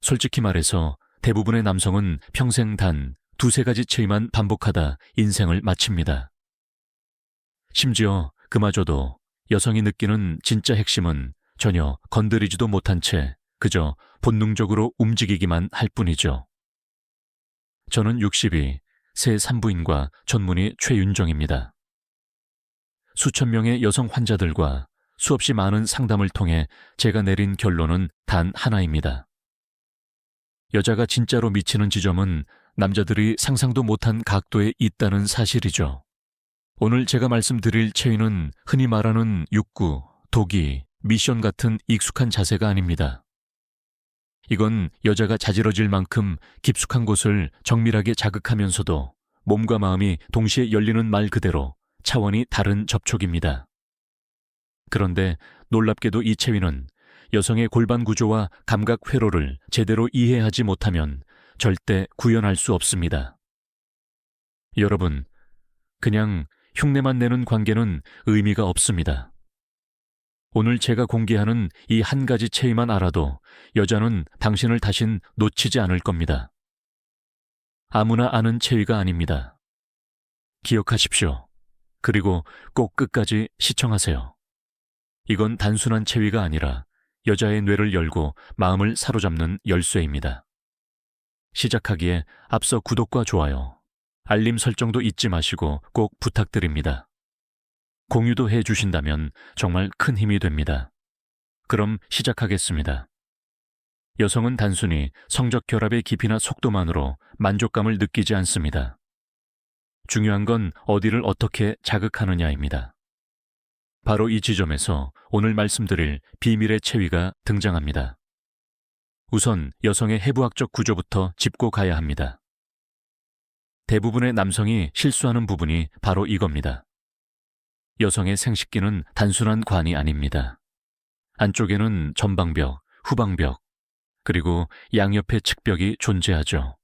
솔직히 말해서 대부분의 남성은 평생 단 두세 가지 체위만 반복하다 인생을 마칩니다. 심지어 그마저도 여성이 느끼는 진짜 핵심은 전혀 건드리지도 못한 채 그저 본능적으로 움직이기만 할 뿐이죠. 저는 62, 새 산부인과 전문의 최윤정입니다. 수천 명의 여성 환자들과 수없이 많은 상담을 통해 제가 내린 결론은 단 하나입니다. 여자가 진짜로 미치는 지점은 남자들이 상상도 못한 각도에 있다는 사실이죠. 오늘 제가 말씀드릴 체위는 흔히 말하는 육구, 도기, 미션 같은 익숙한 자세가 아닙니다. 이건 여자가 자지러질 만큼 깊숙한 곳을 정밀하게 자극하면서도 몸과 마음이 동시에 열리는 말 그대로 차원이 다른 접촉입니다. 그런데 놀랍게도 이 체위는 여성의 골반 구조와 감각 회로를 제대로 이해하지 못하면 절대 구현할 수 없습니다. 여러분, 그냥 흉내만 내는 관계는 의미가 없습니다. 오늘 제가 공개하는 이 한 가지 체위만 알아도 여자는 당신을 다신 놓치지 않을 겁니다. 아무나 아는 체위가 아닙니다. 기억하십시오. 그리고 꼭 끝까지 시청하세요. 이건 단순한 체위가 아니라 여자의 뇌를 열고 마음을 사로잡는 열쇠입니다. 시작하기에 앞서 구독과 좋아요, 알림 설정도 잊지 마시고 꼭 부탁드립니다. 공유도 해주신다면 정말 큰 힘이 됩니다. 그럼 시작하겠습니다. 여성은 단순히 성적 결합의 깊이나 속도만으로 만족감을 느끼지 않습니다. 중요한 건 어디를 어떻게 자극하느냐입니다. 바로 이 지점에서 오늘 말씀드릴 비밀의 체위가 등장합니다. 우선 여성의 해부학적 구조부터 짚고 가야 합니다. 대부분의 남성이 실수하는 부분이 바로 이겁니다. 여성의 생식기는 단순한 관이 아닙니다. 안쪽에는 전방벽, 후방벽, 그리고 양옆의 측벽이 존재하죠.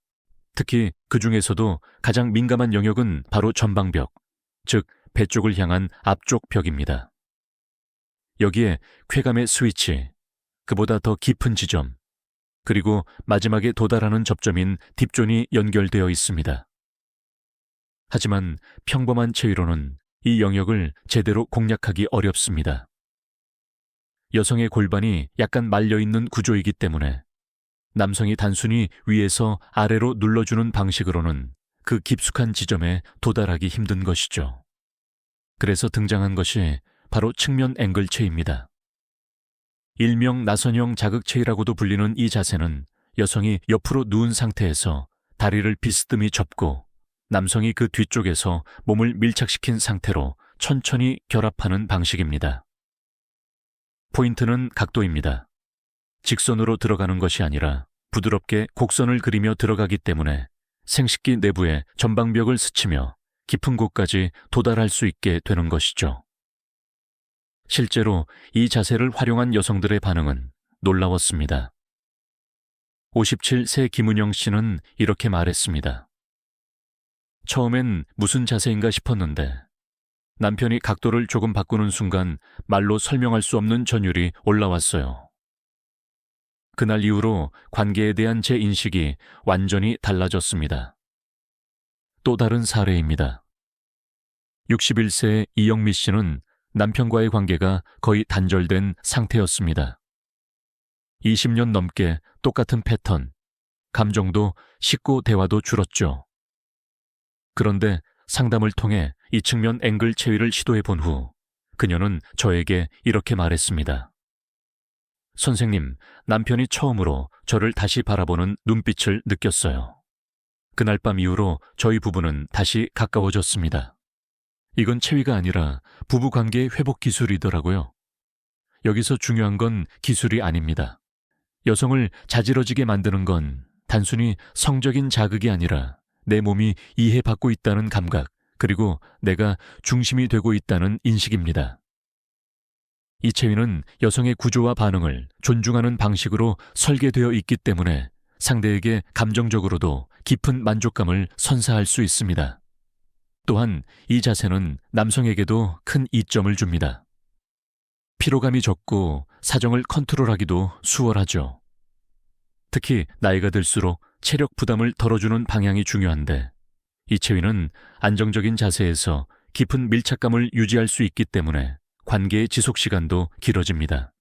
특히 그 중에서도 가장 민감한 영역은 바로 전방벽, 즉 배 쪽을 향한 앞쪽 벽입니다. 여기에 쾌감의 스위치, 그보다 더 깊은 지점, 그리고 마지막에 도달하는 접점인 딥존이 연결되어 있습니다. 하지만 평범한 체위로는 이 영역을 제대로 공략하기 어렵습니다. 여성의 골반이 약간 말려있는 구조이기 때문에 남성이 단순히 위에서 아래로 눌러주는 방식으로는 그 깊숙한 지점에 도달하기 힘든 것이죠. 그래서 등장한 것이 바로 측면 앵글 체위입니다. 일명 나선형 자극 체위라고도 불리는 이 자세는 여성이 옆으로 누운 상태에서 다리를 비스듬히 접고 남성이 그 뒤쪽에서 몸을 밀착시킨 상태로 천천히 결합하는 방식입니다. 포인트는 각도입니다. 직선으로 들어가는 것이 아니라 부드럽게 곡선을 그리며 들어가기 때문에 생식기 내부의 전방벽을 스치며 깊은 곳까지 도달할 수 있게 되는 것이죠. 실제로 이 자세를 활용한 여성들의 반응은 놀라웠습니다. 57세 김은영 씨는 이렇게 말했습니다. 처음엔 무슨 자세인가 싶었는데 남편이 각도를 조금 바꾸는 순간 말로 설명할 수 없는 전율이 올라왔어요. 그날 이후로 관계에 대한 제 인식이 완전히 달라졌습니다. 또 다른 사례입니다. 61세의 이영미 씨는 남편과의 관계가 거의 단절된 상태였습니다. 20년 넘게 똑같은 패턴, 감정도 식고 대화도 줄었죠. 그런데 상담을 통해 이 측면 앵글 체위를 시도해 본 후 그녀는 저에게 이렇게 말했습니다. 선생님, 남편이 처음으로 저를 다시 바라보는 눈빛을 느꼈어요. 그날 밤 이후로 저희 부부는 다시 가까워졌습니다. 이건 체위가 아니라 부부관계의 회복 기술이더라고요. 여기서 중요한 건 기술이 아닙니다. 여성을 자지러지게 만드는 건 단순히 성적인 자극이 아니라 내 몸이 이해받고 있다는 감각, 그리고 내가 중심이 되고 있다는 인식입니다. 이 체위는 여성의 구조와 반응을 존중하는 방식으로 설계되어 있기 때문에 상대에게 감정적으로도 깊은 만족감을 선사할 수 있습니다. 또한 이 자세는 남성에게도 큰 이점을 줍니다. 피로감이 적고 사정을 컨트롤하기도 수월하죠. 특히 나이가 들수록 체력 부담을 덜어주는 방향이 중요한데 이채위는 안정적인 자세에서 깊은 밀착감을 유지할 수 있기 때문에 관계의 지속 시간도 길어집니다.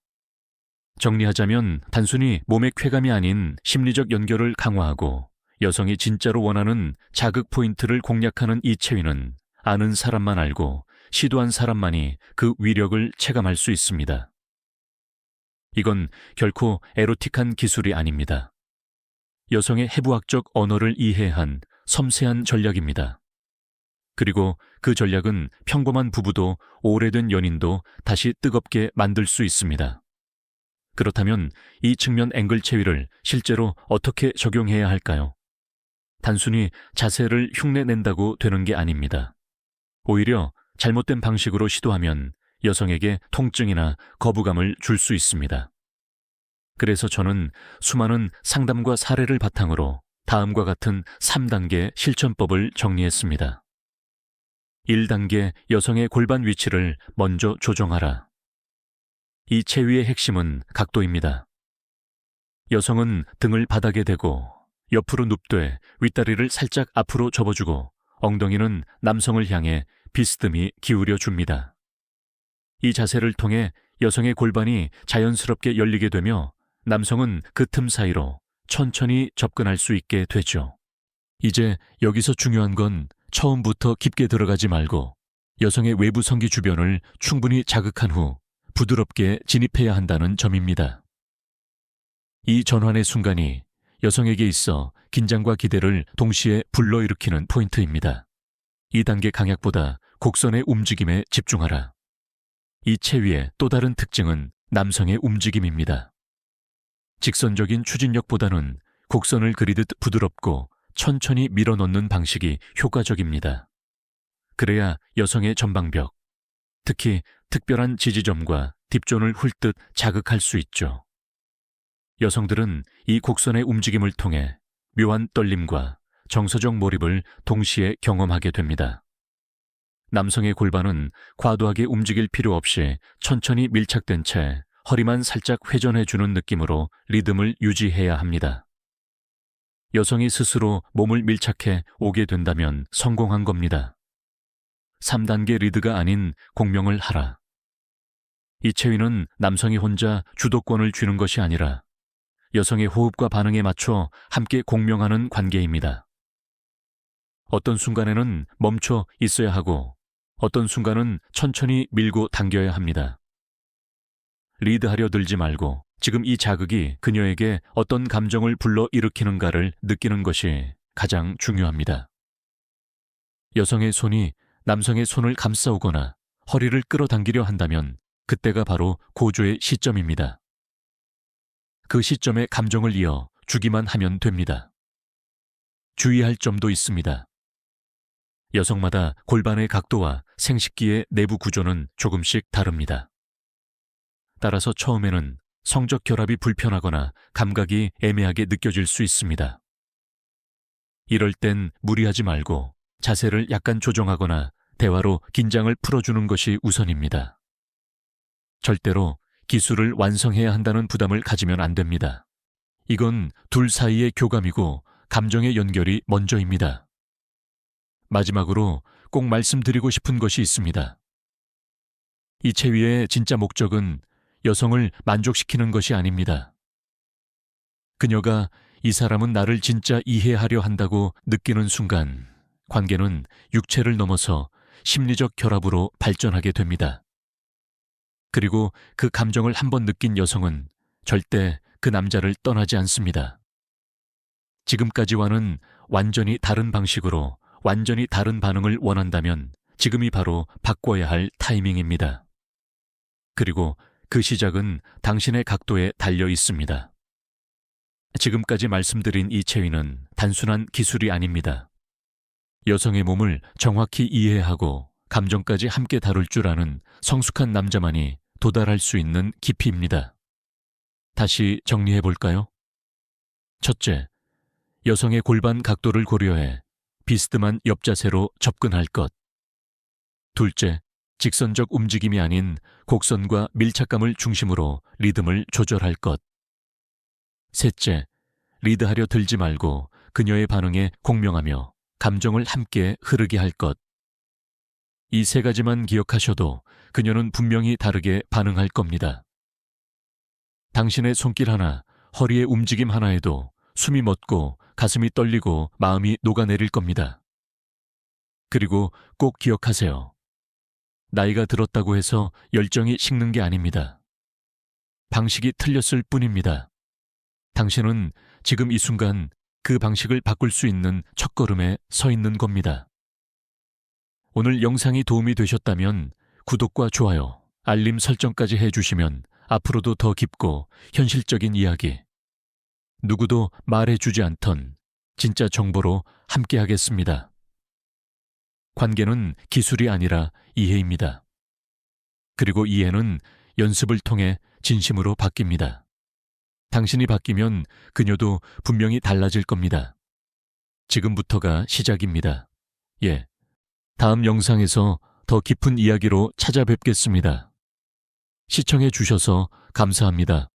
정리하자면 단순히 몸의 쾌감이 아닌 심리적 연결을 강화하고 여성이 진짜로 원하는 자극 포인트를 공략하는 이채위는 아는 사람만 알고 시도한 사람만이 그 위력을 체감할 수 있습니다. 이건 결코 에로틱한 기술이 아닙니다. 여성의 해부학적 언어를 이해한 섬세한 전략입니다. 그리고 그 전략은 평범한 부부도 오래된 연인도 다시 뜨겁게 만들 수 있습니다. 그렇다면 이 측면 앵글 체위를 실제로 어떻게 적용해야 할까요? 단순히 자세를 흉내낸다고 되는 게 아닙니다. 오히려 잘못된 방식으로 시도하면 여성에게 통증이나 거부감을 줄 수 있습니다. 그래서 저는 수많은 상담과 사례를 바탕으로 다음과 같은 3단계 실천법을 정리했습니다. 1단계 여성의 골반 위치를 먼저 조정하라. 이 체위의 핵심은 각도입니다. 여성은 등을 바닥에 대고 옆으로 눕되 윗다리를 살짝 앞으로 접어주고 엉덩이는 남성을 향해 비스듬히 기울여 줍니다. 이 자세를 통해 여성의 골반이 자연스럽게 열리게 되며 남성은 그 틈 사이로 천천히 접근할 수 있게 되죠. 이제 여기서 중요한 건 처음부터 깊게 들어가지 말고 여성의 외부 성기 주변을 충분히 자극한 후 부드럽게 진입해야 한다는 점입니다. 이 전환의 순간이 여성에게 있어 긴장과 기대를 동시에 불러일으키는 포인트입니다. 2단계 강약보다 곡선의 움직임에 집중하라. 이 체위의 또 다른 특징은 남성의 움직임입니다. 직선적인 추진력보다는 곡선을 그리듯 부드럽고 천천히 밀어넣는 방식이 효과적입니다. 그래야 여성의 전방벽, 특히 특별한 지지점과 딥존을 훑듯 자극할 수 있죠. 여성들은 이 곡선의 움직임을 통해 묘한 떨림과 정서적 몰입을 동시에 경험하게 됩니다. 남성의 골반은 과도하게 움직일 필요 없이 천천히 밀착된 채 허리만 살짝 회전해주는 느낌으로 리듬을 유지해야 합니다. 여성이 스스로 몸을 밀착해 오게 된다면 성공한 겁니다. 3단계 리드가 아닌 공명을 하라. 이 체위는 남성이 혼자 주도권을 쥐는 것이 아니라 여성의 호흡과 반응에 맞춰 함께 공명하는 관계입니다. 어떤 순간에는 멈춰 있어야 하고 어떤 순간은 천천히 밀고 당겨야 합니다. 리드하려 들지 말고 지금 이 자극이 그녀에게 어떤 감정을 불러일으키는가를 느끼는 것이 가장 중요합니다. 여성의 손이 남성의 손을 감싸오거나 허리를 끌어당기려 한다면 그때가 바로 고조의 시점입니다. 그 시점에 감정을 이어 주기만 하면 됩니다. 주의할 점도 있습니다. 여성마다 골반의 각도와 생식기의 내부 구조는 조금씩 다릅니다. 따라서 처음에는 성적 결합이 불편하거나 감각이 애매하게 느껴질 수 있습니다. 이럴 땐 무리하지 말고 자세를 약간 조정하거나 대화로 긴장을 풀어주는 것이 우선입니다. 절대로 기술을 완성해야 한다는 부담을 가지면 안 됩니다. 이건 둘 사이의 교감이고 감정의 연결이 먼저입니다. 마지막으로 꼭 말씀드리고 싶은 것이 있습니다. 이 체위의 진짜 목적은 여성을 만족시키는 것이 아닙니다. 그녀가 이 사람은 나를 진짜 이해하려 한다고 느끼는 순간 관계는 육체를 넘어서 심리적 결합으로 발전하게 됩니다. 그리고 그 감정을 한번 느낀 여성은 절대 그 남자를 떠나지 않습니다. 지금까지와는 완전히 다른 방식으로 완전히 다른 반응을 원한다면 지금이 바로 바꿔야 할 타이밍입니다. 그리고 그 시작은 당신의 각도에 달려 있습니다. 지금까지 말씀드린 이 체위는 단순한 기술이 아닙니다. 여성의 몸을 정확히 이해하고 감정까지 함께 다룰 줄 아는 성숙한 남자만이 도달할 수 있는 깊이입니다. 다시 정리해 볼까요? 첫째, 여성의 골반 각도를 고려해 비스듬한 옆자세로 접근할 것. 둘째, 직선적 움직임이 아닌 곡선과 밀착감을 중심으로 리듬을 조절할 것. 셋째, 리드하려 들지 말고 그녀의 반응에 공명하며 감정을 함께 흐르게 할 것. 이 세 가지만 기억하셔도 그녀는 분명히 다르게 반응할 겁니다. 당신의 손길 하나, 허리의 움직임 하나에도 숨이 멎고 가슴이 떨리고 마음이 녹아내릴 겁니다. 그리고 꼭 기억하세요. 나이가 들었다고 해서 열정이 식는 게 아닙니다. 방식이 틀렸을 뿐입니다. 당신은 지금 이 순간 그 방식을 바꿀 수 있는 첫걸음에 서 있는 겁니다. 오늘 영상이 도움이 되셨다면 구독과 좋아요, 알림 설정까지 해주시면 앞으로도 더 깊고 현실적인 이야기, 누구도 말해주지 않던 진짜 정보로 함께 하겠습니다. 관계는 기술이 아니라 이해입니다. 그리고 이해는 연습을 통해 진심으로 바뀝니다. 당신이 바뀌면 그녀도 분명히 달라질 겁니다. 지금부터가 시작입니다. 예. 다음 영상에서 더 깊은 이야기로 찾아뵙겠습니다. 시청해 주셔서 감사합니다.